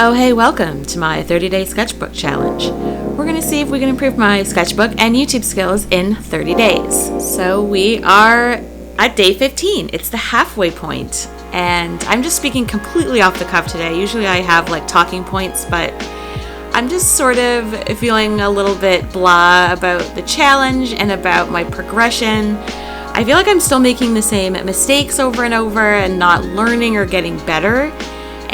Oh hey, welcome to my 30-day sketchbook challenge. We're going to see if we can improve my sketchbook and YouTube skills in 30 days. So we are at day 15. It's the halfway point, and I'm just speaking completely off the cuff today. Usually I have like talking points, but I'm just sort of feeling a little bit blah about the challenge and about my progression. I feel like I'm still making the same mistakes over and over and not learning or getting better.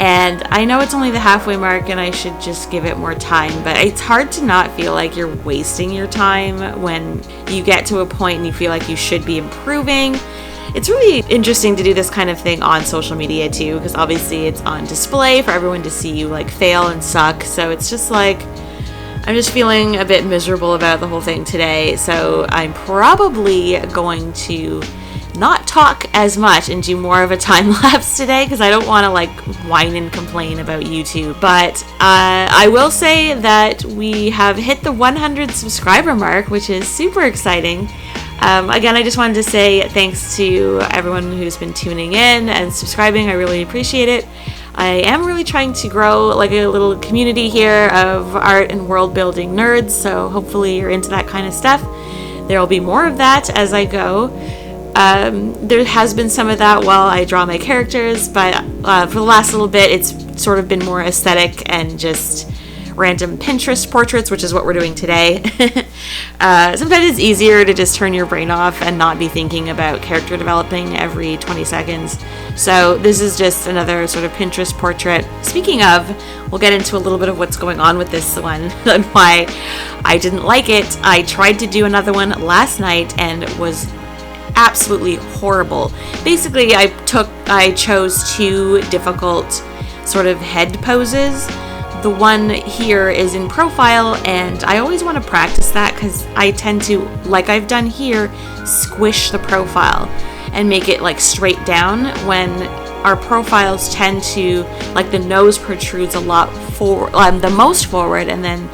And I know it's only the halfway mark and I should just give it more time, but it's hard to not feel like you're wasting your time when you get to a point and you feel like you should be improving. It's really interesting to do this kind of thing on social media too, because obviously it's on display for everyone to see you like fail and suck. So it's just like, I'm just feeling a bit miserable about the whole thing today. So I'm probably going to not talk as much and do more of a time lapse today because I don't want to like whine and complain about YouTube. But I will say that we have hit the 100 subscriber mark, which is super exciting. Again, I just wanted to say thanks to everyone who's been tuning in and subscribing. I really appreciate it. I am really trying to grow like a little community here of art and world building nerds, so hopefully you're into that kind of stuff. There will be more of that as I go. There has been some of that while I draw my characters, but for the last little bit, it's sort of been more aesthetic and just random Pinterest portraits, which is what we're doing today. Sometimes it's easier to just turn your brain off and not be thinking about character developing every 20 seconds. So this is just another sort of Pinterest portrait. Speaking of, we'll get into a little bit of what's going on with this one and why I didn't like it. I tried to do another one last night and was absolutely horrible. Basically, I chose two difficult sort of head poses. The one here is in profile, and I always want to practice that because I tend to, like I've done here, squish the profile and make it like straight down when our profiles tend to, like the nose protrudes a lot the most forward, and then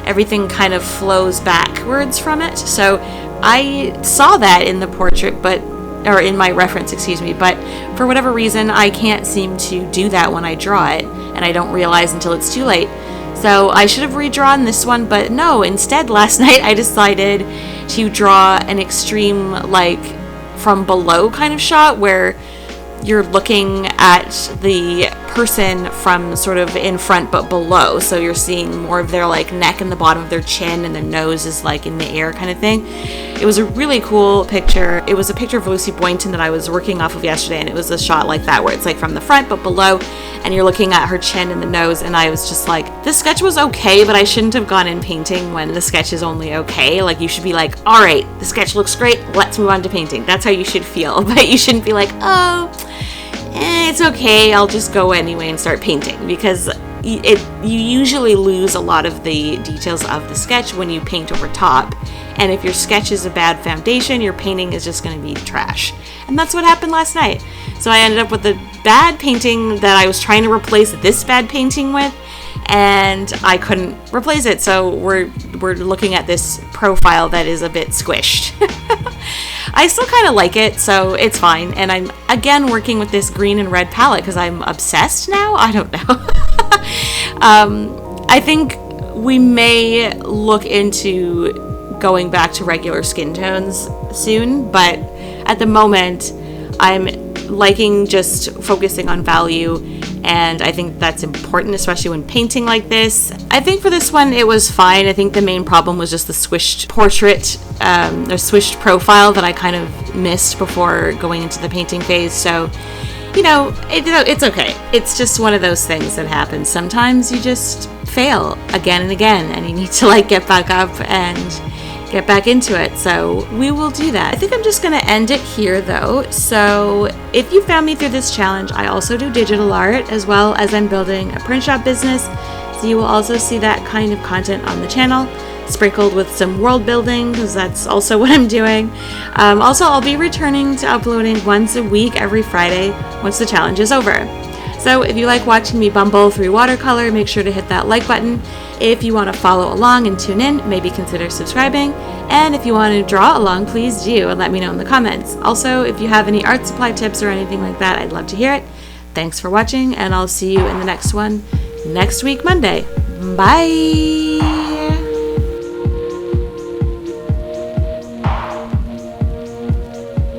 everything kind of flows backwards from it. So I saw that in the portrait, or in my reference, but for whatever reason, I can't seem to do that when I draw it, and I don't realize until it's too late. So I should have redrawn this one, but no, instead last night I decided to draw an extreme, like, from below kind of shot where you're looking at the person from sort of in front but below, so you're seeing more of their like neck and the bottom of their chin, and their nose is like in the air kind of thing. It was a really cool picture. It was a picture of Lucy Boynton that I was working off of yesterday, and it was a shot like that where it's like from the front but below, and you're looking at her chin and the nose, and I was just like, this sketch was okay, but I shouldn't have gone in painting when the sketch is only okay. Like, you should be like, all right, the sketch looks great, let's move on to painting. That's how you should feel. But you shouldn't be like, oh, it's okay, I'll just go anyway and start painting, because you usually lose a lot of the details of the sketch when you paint over top. And if your sketch is a bad foundation, your painting is just going to be trash. And that's what happened last night. So I ended up with a bad painting that I was trying to replace this bad painting with, and I couldn't replace it. So we're looking at this profile that is a bit squished. I still kind of like it, so it's fine. And I'm again working with this green and red palette because I'm obsessed now. I don't know. I think we may look into going back to regular skin tones soon, but at the moment I'm liking just focusing on value, and I think that's important, especially when painting like this. I think for this one it was fine. I think the main problem was just the squished portrait, or squished profile that I kind of missed before going into the painting phase. So, you know, it's okay. It's just one of those things that happens. Sometimes you just fail again and again, and you need to like get back up and get back into it. So we will do that. I think I'm just going to end it here though. So if you found me through this challenge, I also do digital art, as well as I'm building a print shop business. So you will also see that kind of content on the channel, sprinkled with some world building, because that's also what I'm doing. Also, I'll be returning to uploading once a week every Friday once the challenge is over. So if you like watching me bumble through watercolor, make sure to hit that like button. If you want to follow along and tune in, maybe consider subscribing. And if you want to draw along, please do, and let me know in the comments. Also, if you have any art supply tips or anything like that, I'd love to hear it. Thanks for watching, and I'll see you in the next one. next week, Monday. Bye.